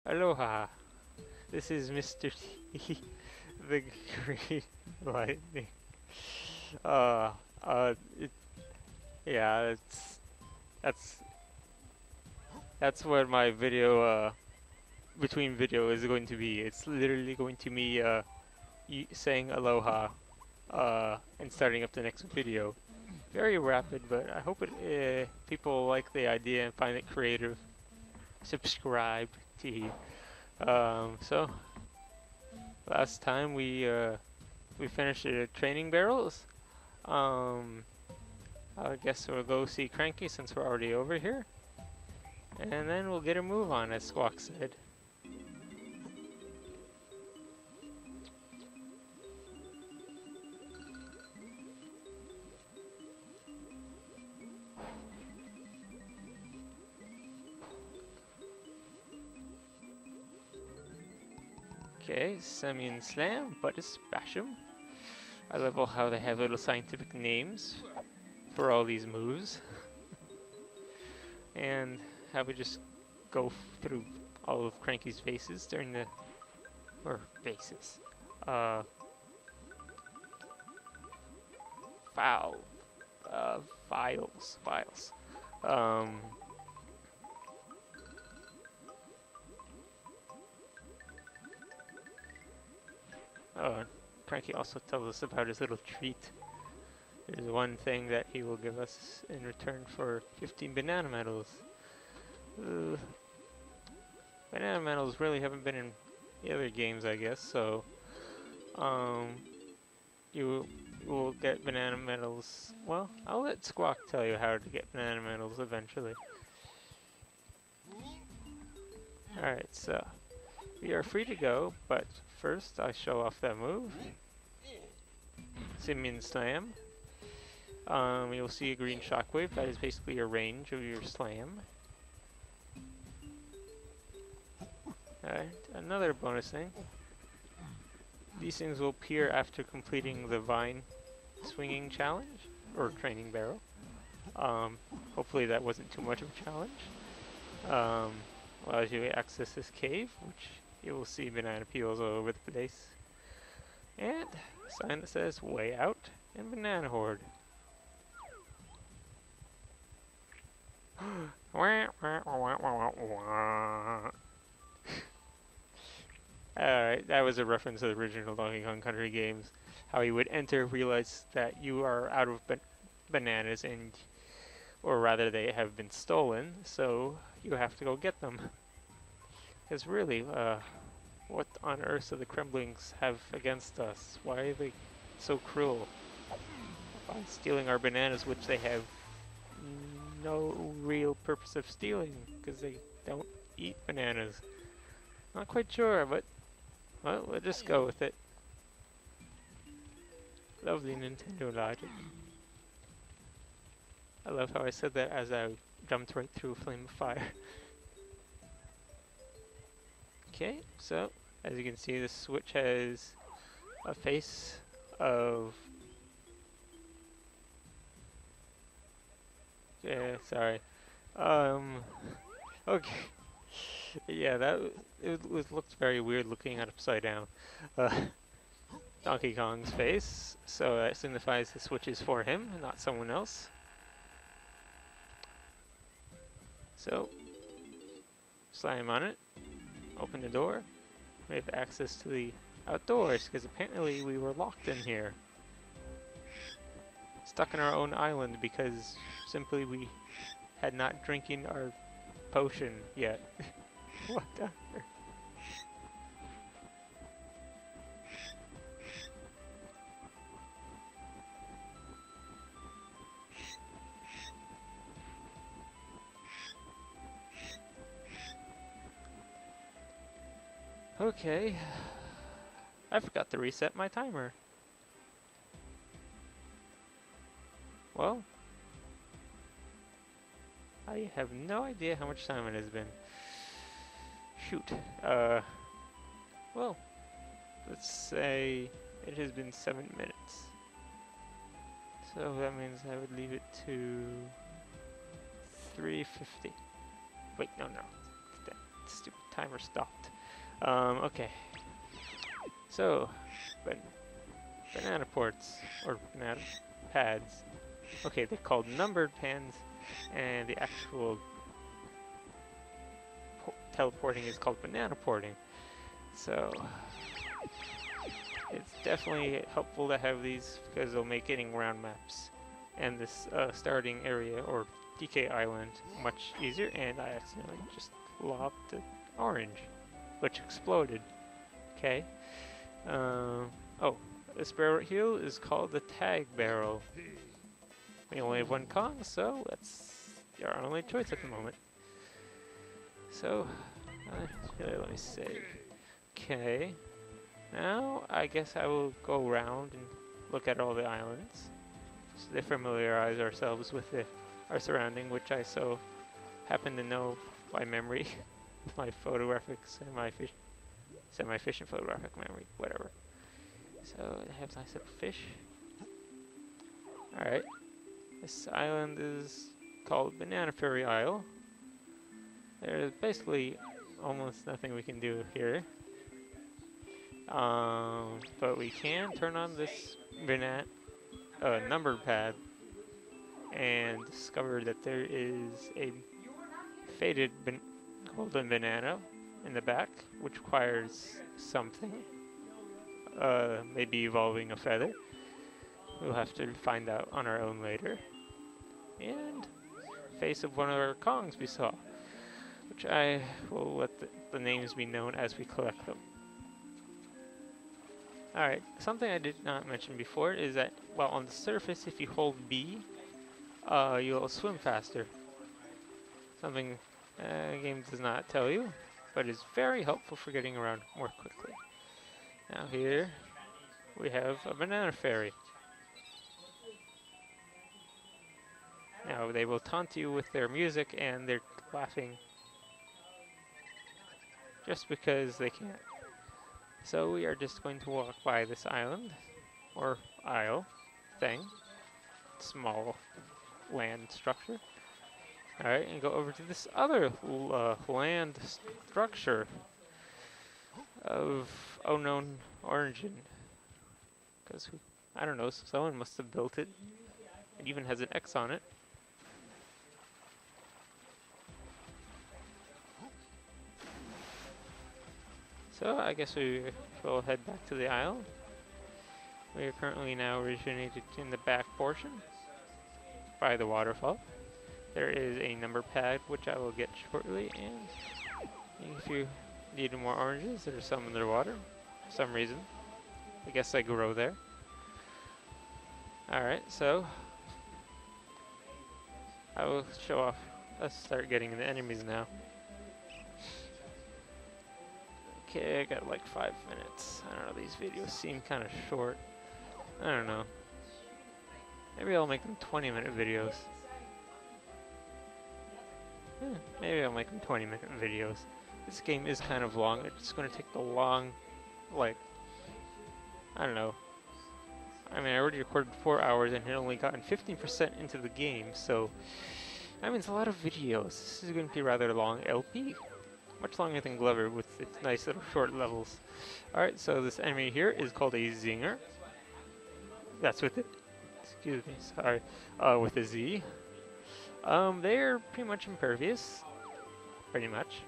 Aloha, this is Mr. T, the Green Lightning. Uh, uh, it, yeah, that's that's what my video between video is going to be. It's literally going to be saying aloha and starting up the next video. Very rapid, but I hope people like the idea and find it creative. Subscribe to. So last time we finished the training barrels. Um, I guess we'll go see Cranky since we're already over here. And then we'll get a move on, as Squawk said. Okay, Semian Slam, Buttus Basham. I love how they have little scientific names for all these moves. And how we just go through all of Cranky's faces during the... or faces. Foul. Files. Cranky also tells us about his little treat. There's one thing that he will give us in return for 15 banana medals. Banana medals really haven't been in the other games, I guess, so you will get banana medals. Well, I'll let Squawk tell you how to get banana medals eventually. Alright, so we are free to go, but first I show off that move. Simian Slam. You'll see a green shockwave. That is basically a range of your slam. Alright, another bonus thing. These things will appear after completing the vine swinging challenge, or training barrel. Hopefully that wasn't too much of a challenge. Allows you to access this cave, which you will see banana peels all over the place. And a sign that says way out and banana horde. Alright, that was a reference to the original Donkey Kong Country games. How you would enter, realize that you are out of bananas, and, or rather they have been stolen, so you have to go get them. Because really, what on earth do the Kremlings have against us? Why are they so cruel? By stealing our bananas, which they have no real purpose of stealing, because they don't eat bananas. Not quite sure, but well, we'll just go with it. Lovely Nintendo logic. I love how I said that as I jumped right through a flame of fire. Okay, so as you can see, the switch has a face of... yeah, sorry. Okay. Yeah, it looked very weird looking at upside down. Donkey Kong's face, so that signifies the switch is for him, not someone else. So, slam on it, open the door, we have access to the outdoors, because apparently we were locked in here. Stuck in our own island because simply we had not drinking our potion yet. What the heck? Okay. I forgot to reset my timer. Well, I have no idea how much time it has been. Shoot. Well, let's say it has been 7 minutes. So that means I would leave it to 3:50. Wait, no. Stupid timer stopped. Okay. So, ban banana ports, or banana pads. Okay, they're called numbered pans, and the actual teleporting is called banana porting. So, it's definitely helpful to have these because they'll make getting around maps and this starting area or DK Island much easier. And I accidentally just lobbed the orange, which exploded. Okay. Oh, this barrel right here is called the tag barrel. We only have one Kong, so that's our only choice at the moment. So, let me save. Okay. Now, I guess I will go around and look at all the islands, so to familiarize ourselves with our surrounding, which I so happen to know by memory, with my photographic, semi-efficient photographic memory, whatever. So, it has nice little fish. Alright, this island is called Banana Ferry Isle. There's basically almost nothing we can do here. But we can turn on this number pad and discover that there is a faded golden banana in the back, which requires something. Maybe evolving a feather. We'll have to find out on our own later. And face of one of our Kongs we saw, which I will let the names be known as we collect them. Alright, something I did not mention before is that, well, on the surface, if you hold B, you'll swim faster. Something the game does not tell you, but is very helpful for getting around more quickly. Now here, we have a banana ferry. Now they will taunt you with their music and they're laughing just because they can't. So we are just going to walk by this island, or isle thing, small land structure. Alright, and go over to this other land structure of unknown origin. Because, I don't know, someone must have built it. It even has an X on it. So I guess we will head back to the isle. We are currently now originated in the back portion by the waterfall. There is a number pad which I will get shortly, and if you need more oranges, there's some in the water for some reason. I guess I grow there. Alright, so I will show off. Let's start getting the enemies now. Okay, I got like 5 minutes. I don't know, these videos seem kind of short. I don't know. Maybe I'll make them 20-minute videos. Maybe I'll make them 20-minute videos. This game is kind of long. It's going to take the long, like, I don't know. I mean, I already recorded 4 hours and had only gotten 15% into the game, so I mean, it's a lot of videos. This is going to be rather long LP. Much longer than Glover with its nice little short levels. Alright, so this enemy here is called a Zinger. That's with it. Excuse me, sorry. With a Z. They're pretty much impervious. Pretty much.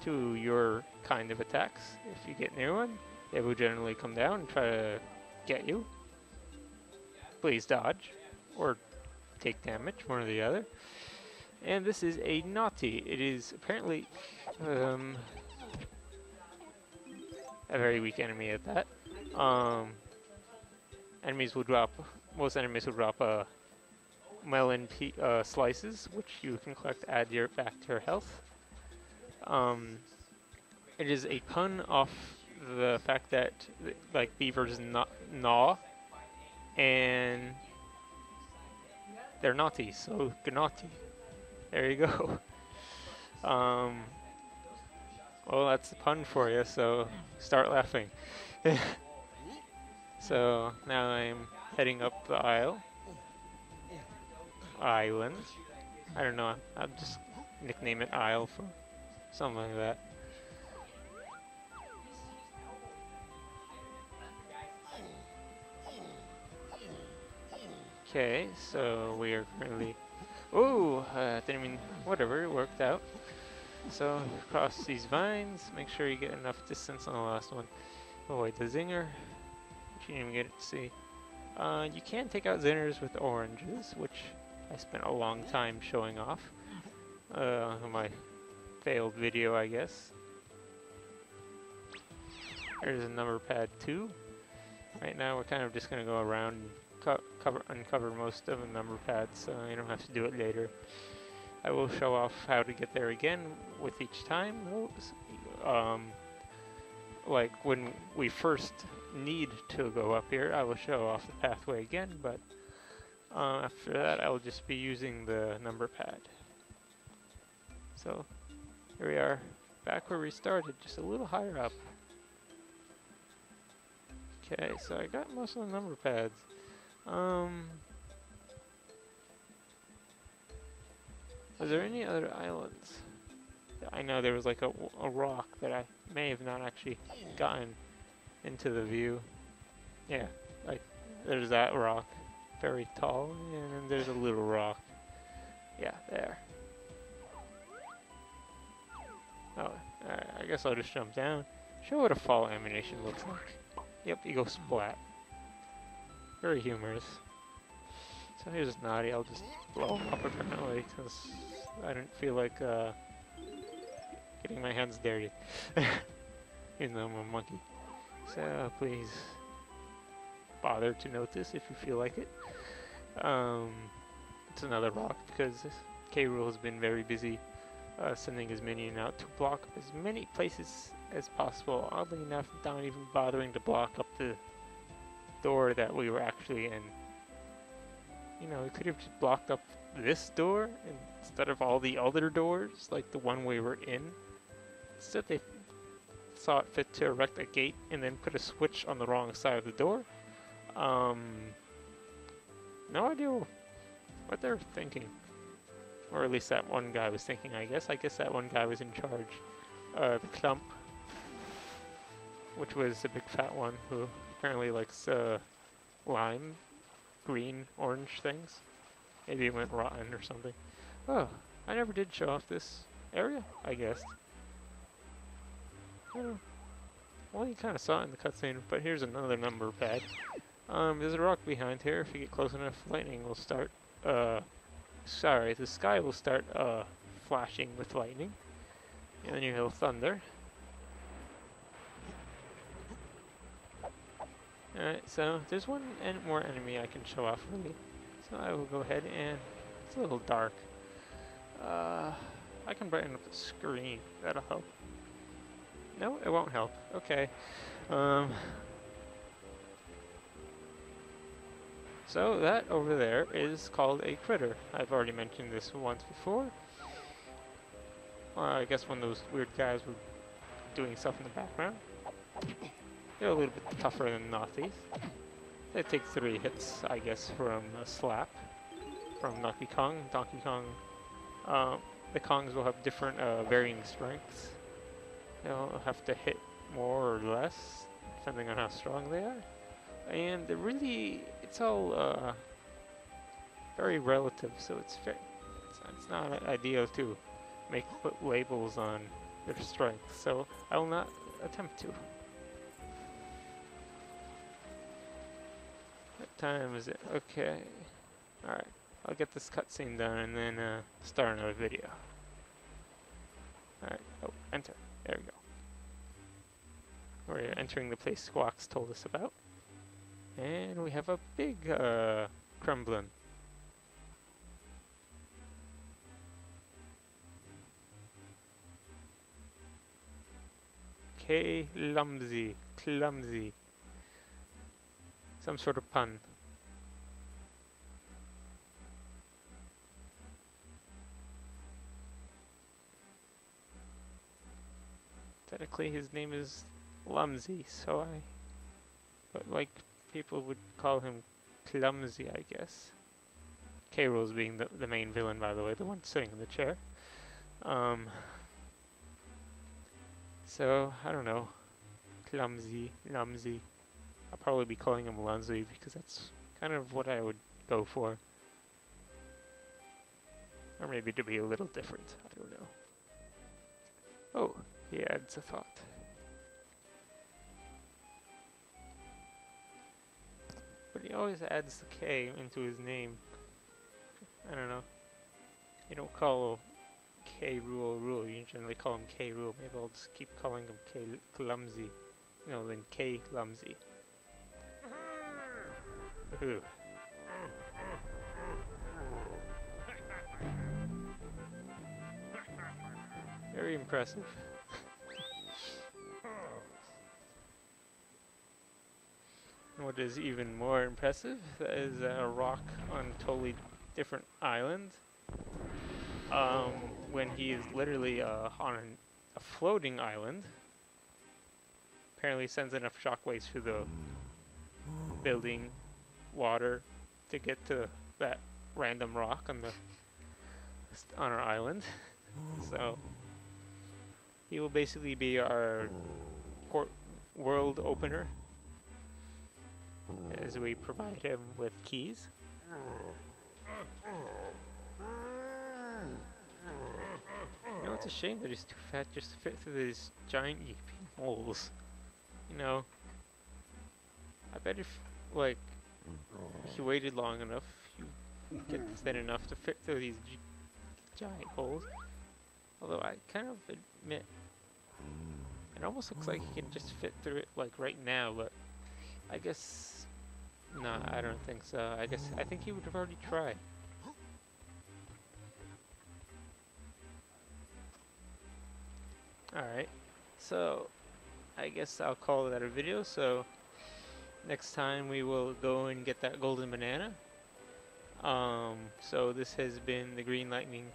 To your kind of attacks. If you get near one, they will generally come down and try to get you. Please dodge. Or take damage, one or the other. And this is a naughty. It is apparently a very weak enemy at that. Most enemies will drop melon slices, which you can collect to add back to your health. It is a pun off the fact that like beavers gnaw, and they're naughty, so gnaughty. There you go. Well, that's a pun for you, so start laughing. So now I'm heading up the island. I don't know, I'll just nickname it Isle for something like that. Okay, so we are currently. Ooh, didn't mean. Whatever, it worked out. So cross these vines. Make sure you get enough distance on the last one. Avoid the zinger. Which you didn't even get to see. You can take out zingers with oranges, which I spent a long time showing off. My failed video, I guess. There's a number pad 2. Right now we're kind of just going to go around and uncover most of the number pads, so you don't have to do it later. I will show off how to get there again with each time, though. Like when we first need to go up here, I will show off the pathway again, but after that I will just be using the number pad. So here we are, back where we started, just a little higher up. Okay, so I got most of the number pads. Was there any other islands? I know there was like a rock that I may have not actually gotten into the view. Yeah, like there's that rock, very tall, and then there's a little rock. Yeah, there. Oh, alright, I guess I'll just jump down. Show what a fall animation looks like. Yep, you go splat. Very humorous. So here's Naughty, I'll just blow him up apparently, because I didn't feel like getting my hands dirty. Even though I'm a monkey. So please bother to notice if you feel like it. It's another rock because K. Rool has been very busy sending his minion out to block up as many places as possible. Oddly enough, not even bothering to block up the door that we were actually in. You know, we could have just blocked up this door instead of all the other doors, like the one we were in. Instead, they saw it fit to erect a gate and then put a switch on the wrong side of the door. No idea what they're thinking. Or at least that one guy was thinking, I guess. I guess that one guy was in charge. The Clump, which was the big fat one who apparently likes lime, green, orange things. Maybe it went rotten or something. Oh, I never did show off this area, I guess. Well, you kind of saw it in the cutscene, but here's another number pad. There's a rock behind here. If you get close enough, lightning will start, sorry, the sky will start, flashing with lightning. And then you hear thunder. Alright, so there's one more enemy I can show off really. So I will go ahead and, it's a little dark. I can brighten up the screen, that'll help. No, it won't help. Okay. So that over there is called a critter. I've already mentioned this once before. I guess when those weird guys were doing stuff in the background. They're a little bit tougher than Nazis. They take 3 hits, I guess, from a slap from Donkey Kong. Donkey Kong, the Kongs will have different varying strengths. They'll have to hit more or less, depending on how strong they are. And it's all very relative, so it's not ideal to put labels on their strength, so I will not attempt to. What time is it? Okay. Alright, I'll get this cutscene done and then start another video. Alright, oh, enter. There we go. We're entering the place Squawks told us about. And we have a big Kremlin. Clumsy. Clumsy. Some sort of pun. Technically his name is Lumsy, but like people would call him Clumsy, I guess. K. Rool's being the main villain, by the way, the one sitting in the chair. So, I don't know. Clumsy, Lumsy. I'll probably be calling him Lunzy because that's kind of what I would go for. Or maybe to be a little different. I don't know. Oh, he adds a thought. But he always adds the K into his name. I don't know. You don't call K Rule. You generally call him K Rule. Maybe I'll just keep calling him K Clumsy. No, then K Clumsy. Ooh. Very impressive. What is even more impressive is a rock on a totally different island. When he is literally on a floating island. Apparently sends enough shockwaves through the building water to get to that random rock on our island. So he will basically be our world opener as we provide him with keys. You know, it's a shame that he's too fat just to fit through these giant gaping holes. You know, I bet if, like, he waited long enough, you get thin enough to fit through these giant holes. Although I kind of admit, it almost looks like he can just fit through it, like, right now, but I guess, nah, I don't think so. I think he would have already tried. Alright, so I guess I'll call that a video. So next time we will go and get that golden banana. So this has been the Green Lightning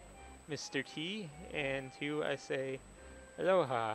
Mr. T, and to you I say aloha.